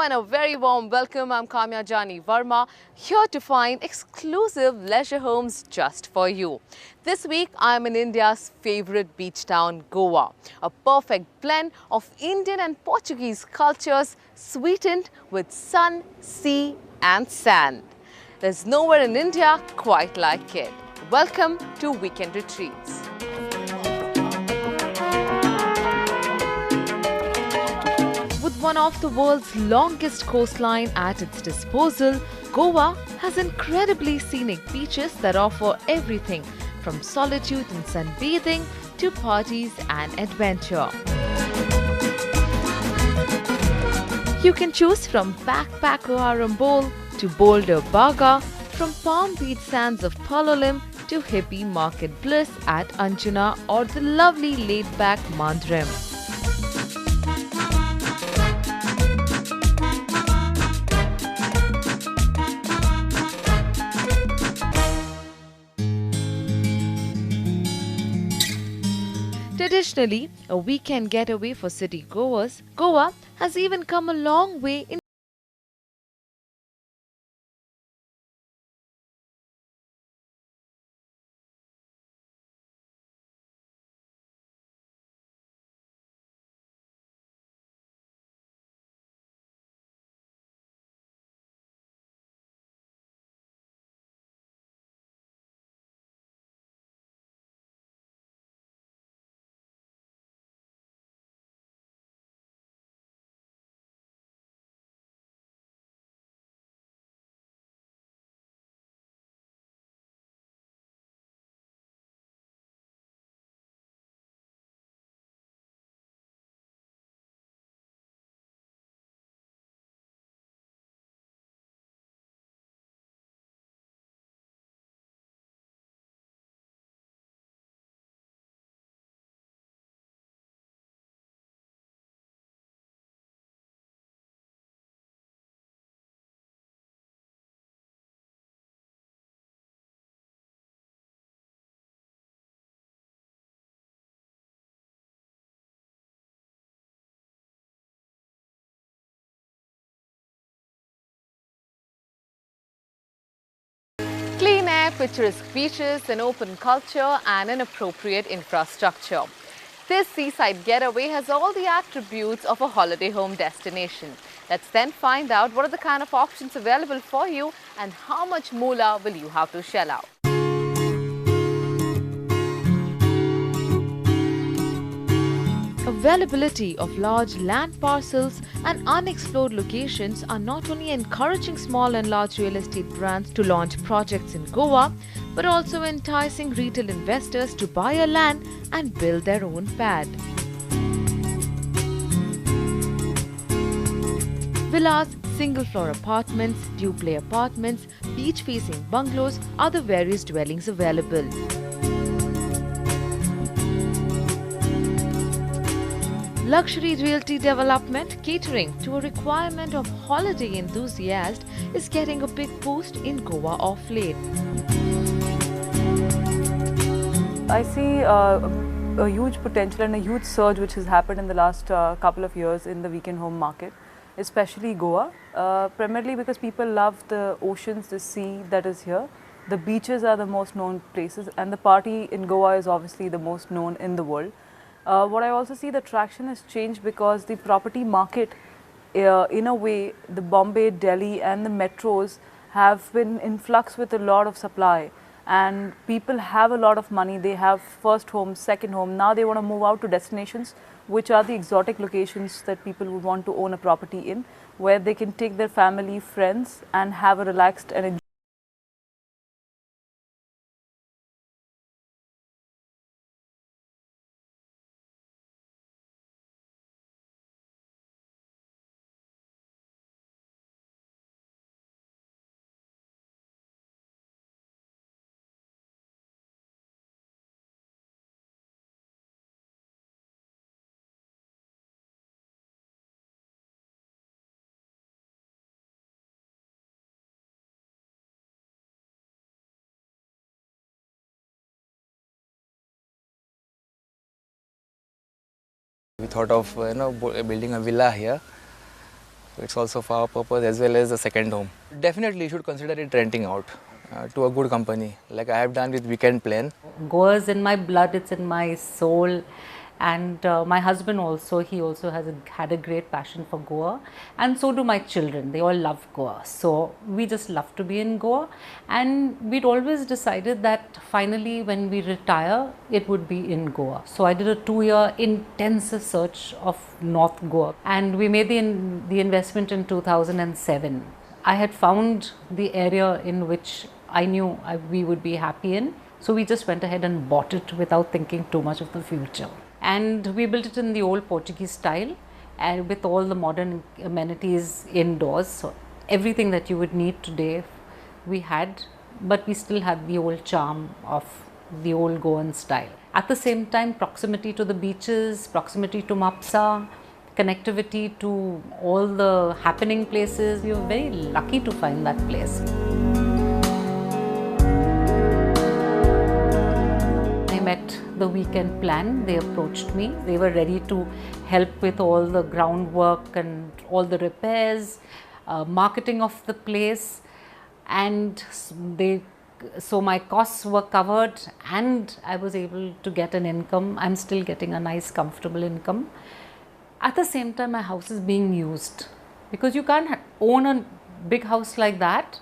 and a very warm welcome. I'm Kamya Jani Verma, here to find exclusive leisure homes just for you. This week, I'm in India's favorite beach town, Goa. A perfect blend of Indian and Portuguese cultures sweetened with sun, sea and sand. There's nowhere in India quite like it. Welcome to Weekend Retreats. With one of the world's longest coastline at its disposal, Goa has incredibly scenic beaches that offer everything from solitude and sunbathing to parties and adventure. You can choose from Backpacker Arambol to Boulder Baga, from Palm Beach sands of Palolem to hippie market bliss at Anjuna or the lovely laid-back Mandrem. Traditionally, a weekend getaway for city goers, Goa has even come a long way in clean air, picturesque beaches, an open culture and an appropriate infrastructure. This seaside getaway has all the attributes of a holiday home destination. Let's then find out what are the kind of options available for you and how much moolah will you have to shell out. Availability of large land parcels and unexplored locations are not only encouraging small and large real estate brands to launch projects in Goa, but also enticing retail investors to buy a land and build their own pad. Villas, single-floor apartments, duplex apartments, beach-facing bungalows are the various dwellings available. Luxury realty development catering to a requirement of holiday enthusiasts is getting a big boost in Goa of late. I see a huge potential and a huge surge which has happened in the last couple of years in the weekend home market, especially Goa, primarily because people love the oceans, the sea that is here. The beaches are the most known places and the party in Goa is obviously the most known in the world. What I also see, the traction has changed because the property market, in a way, the Bombay, Delhi and the metros have been in flux with a lot of supply, and people have a lot of money. They have first home, second home. Now they want to move out to destinations which are the exotic locations that people would want to own a property in, where they can take their family, friends and have a relaxed and We thought of building a villa here It's also for our purpose as well as a second home. Definitely you should consider it renting out to a good company like I have done with Weekend Plan. Goa is in my blood, it's in my soul. And my husband also, he also had a great passion for Goa, and so do my children. They all love Goa. So we just love to be in Goa, and we'd always decided that finally when we retire, it would be in Goa. So I did a 2-year intensive search of North Goa, and we made the investment in 2007. I had found the area in which I knew we would be happy in. So we just went ahead and bought it without thinking too much of the future. And we built it in the old Portuguese style and with all the modern amenities indoors. So everything that you would need today we had, but we still had the old charm of the old Goan style. At the same time, proximity to the beaches, proximity to Mapsa, connectivity to all the happening places. We were very lucky to find that place. I met the Weekend Plan. They approached me. They were ready to help with all the groundwork and all the repairs, marketing of the place, and so my costs were covered and I was able to get an income. I'm still getting a nice comfortable income. At the same time, my house is being used because you can't own a big house like that.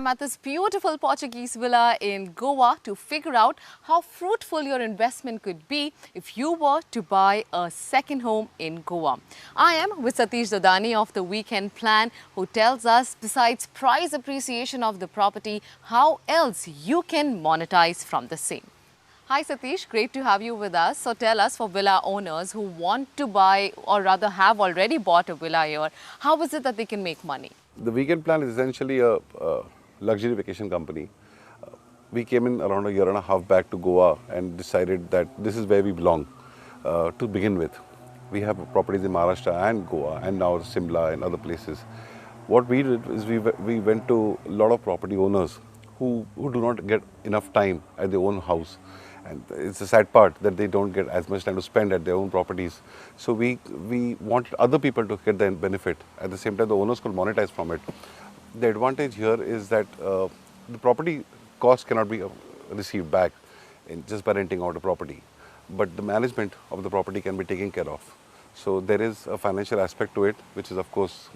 At this beautiful Portuguese villa in Goa to figure out how fruitful your investment could be if you were to buy a second home in Goa. I am with Satish Dadani of the Weekend Plan, who tells us besides price appreciation of the property, how else you can monetize from the same. Hi Satish, great to have you with us. So tell us, for villa owners who want to buy or rather have already bought a villa here, how is it that they can make money? The Weekend Plan is essentially a luxury vacation company. We came in around a year and a half back to Goa and decided that this is where we belong. to begin with. We have properties in Maharashtra and Goa and now Simla and other places. What we did is we went to a lot of property owners who do not get enough time at their own house. And it's a sad part that they don't get as much time to spend at their own properties. So we wanted other people to get the benefit. At the same time, the owners could monetize from it. The advantage here is that the property cost cannot be received back just by renting out a property. But the management of the property can be taken care of. So there is a financial aspect to it, which is of course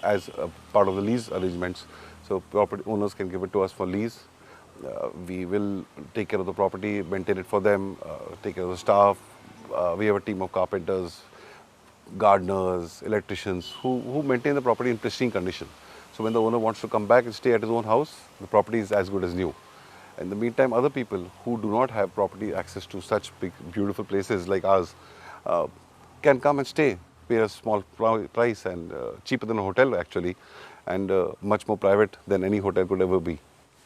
as a part of the lease arrangements. So property owners can give it to us for lease. We will take care of the property, maintain it for them, take care of the staff. We have a team of carpenters, gardeners, electricians who maintain the property in pristine condition. So when the owner wants to come back and stay at his own house, the property is as good as new. In the meantime, other people who do not have property access to such big, beautiful places like ours can come and stay, pay a small price and cheaper than a hotel actually, and much more private than any hotel could ever be.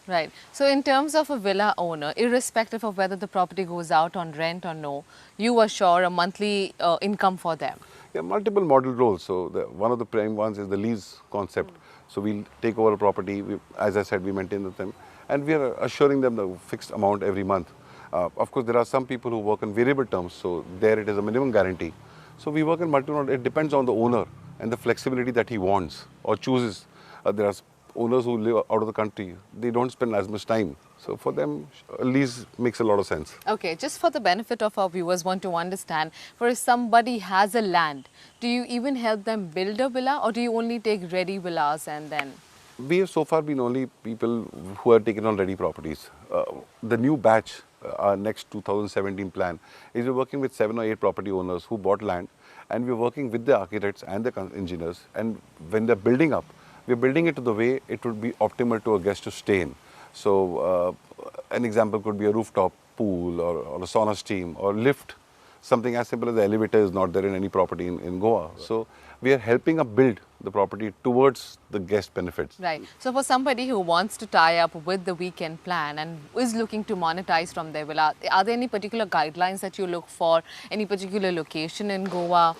Right. So in terms of a villa owner, irrespective of whether the property goes out on rent or no, you assure a monthly income for them. Yeah, multiple model roles. So one of the prime ones is the lease concept. So we'll take over a property, as I said, we maintain them, and we are assuring them the fixed amount every month. Of course, there are some people who work on variable terms, so there it is a minimum guarantee. So we work in multiple, it depends on the owner and the flexibility that he wants or chooses. There are owners who live out of the country, they don't spend as much time. So for them, a lease makes a lot of sense. Okay, just for the benefit of our viewers want to understand, for if somebody has a land, do you even help them build a villa or do you only take ready villas and then? We have so far been only people who are taken on ready properties. The new batch, our next 2017 plan, is we're working with 7 or 8 property owners who bought land, and we're working with the architects and the engineers, and when they're building up, we're building it to the way it would be optimal to a guest to stay in. So an example could be a rooftop pool or a sauna steam or lift. Something as simple as the elevator is not there in any property in Goa. Right. So we are helping up build the property towards the guest benefits. Right. So for somebody who wants to tie up with the weekend plan and is looking to monetize from their villa, are there any particular guidelines that you look for? Any particular location in Goa?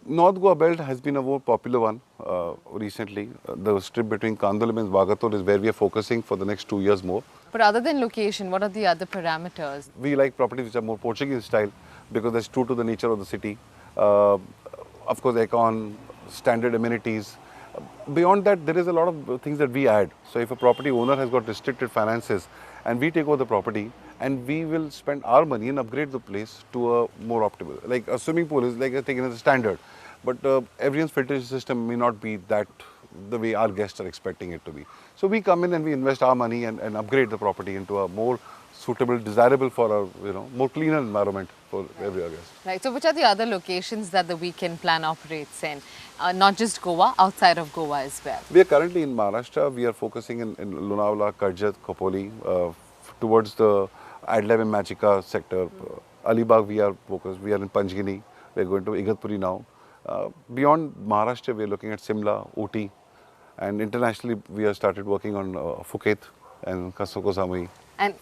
North Goa belt has been a more popular one recently. The strip between Kandolim and Vagator is where we are focusing for the next 2 years more. But other than location, what are the other parameters? We like properties which are more Portuguese style because that's true to the nature of the city. Of course, aircon, standard amenities. Beyond that, there is a lot of things that we add. So if a property owner has got restricted finances and we take over the property and we will spend our money and upgrade the place to a more optimal. Like a swimming pool is like taken as a standard, but everyone's filtration system may not be that the way our guests are expecting it to be. So we come in and we invest our money and upgrade the property into a more suitable, desirable for a more cleaner environment for every guest. Right. So which are the other locations that the weekend plan operates in? Not just Goa, outside of Goa as well. We are currently in Maharashtra. We are focusing in Lonavala, Karjat, Khopoli, towards the Adlab and Machika sector. Alibag we are focused. We are in Panchgini. We are going to Igatpuri now. Beyond Maharashtra, we are looking at Simla, Ooty, and internationally we have started working on Phuket and Kasoko Samui. And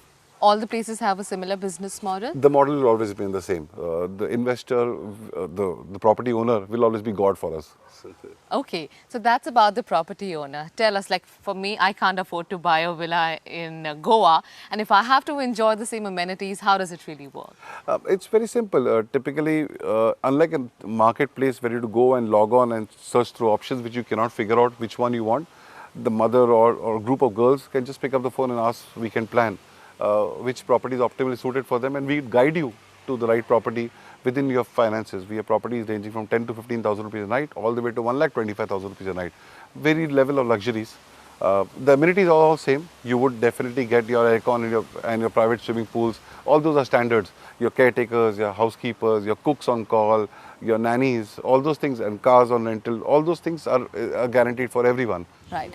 all the places have a similar business model? The model will always be the same. The investor, the property owner will always be God for us. Okay, so that's about the property owner. Tell us, like for me, I can't afford to buy a villa in Goa, and if I have to enjoy the same amenities, how does it really work? It's very simple. Typically, unlike a marketplace where you have to go and log on and search through options which you cannot figure out which one you want, the mother or group of girls can just pick up the phone and ask weekend plan. Which property is optimally suited for them, and we guide you to the right property within your finances. We have properties ranging from 10 to 15,000 rupees a night, all the way to 1,25,000 rupees a night. Varied level of luxuries. The amenities are all same. You would definitely get your aircon and your private swimming pools. All those are standards. Your caretakers, your housekeepers, your cooks on call, your nannies, all those things, and cars on rental. All those things are guaranteed for everyone. Right.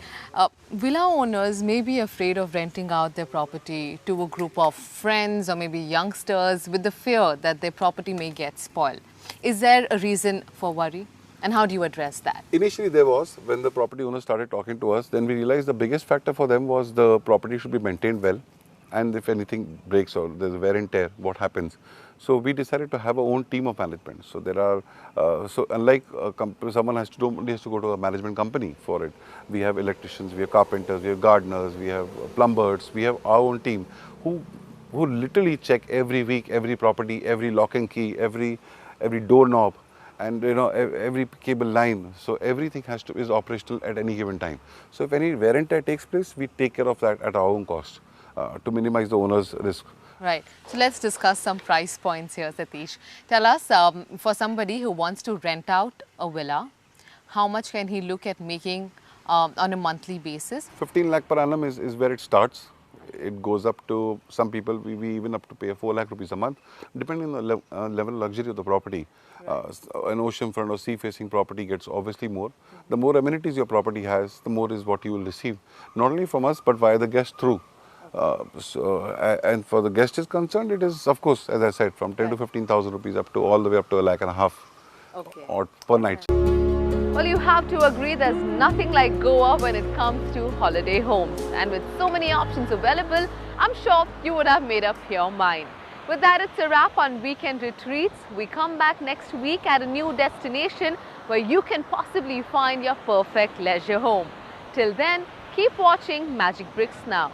Villa owners may be afraid of renting out their property to a group of friends or maybe youngsters with the fear that their property may get spoiled. Is there a reason for worry? And how do you address that? Initially there was, when the property owners started talking to us, then we realized the biggest factor for them was the property should be maintained well. And if anything breaks or there's a wear and tear, what happens? So we decided to have our own team of management. So there are, so unlike someone has to go to a management company for it. We have electricians, we have carpenters, we have gardeners, we have plumbers, we have our own team who literally check every week, every property, every lock and key, every doorknob, and every cable line. So everything is operational at any given time. So if any wear and tear takes place, we take care of that at our own cost to minimize the owner's risk. Right. So let's discuss some price points here, Satish. Tell us, for somebody who wants to rent out a villa, how much can he look at making on a monthly basis? 15 lakh per annum is where it starts. It goes up to some people, we even up to pay 4 lakh rupees a month, depending on the level of luxury of the property. Right. An oceanfront or sea-facing property gets obviously more. The more amenities your property has, the more is what you will receive, not only from us but via the guest through. And for the guest is concerned, it is of course, as I said, from 10 to 15,000 rupees up to all the way up to 1.5 lakh or per night. Well, you have to agree there's nothing like Goa when it comes to holiday homes. And with so many options available, I'm sure you would have made up your mind. With that, it's a wrap on Weekend Retreats. We come back next week at a new destination where you can possibly find your perfect leisure home. Till then, keep watching Magic Bricks Now.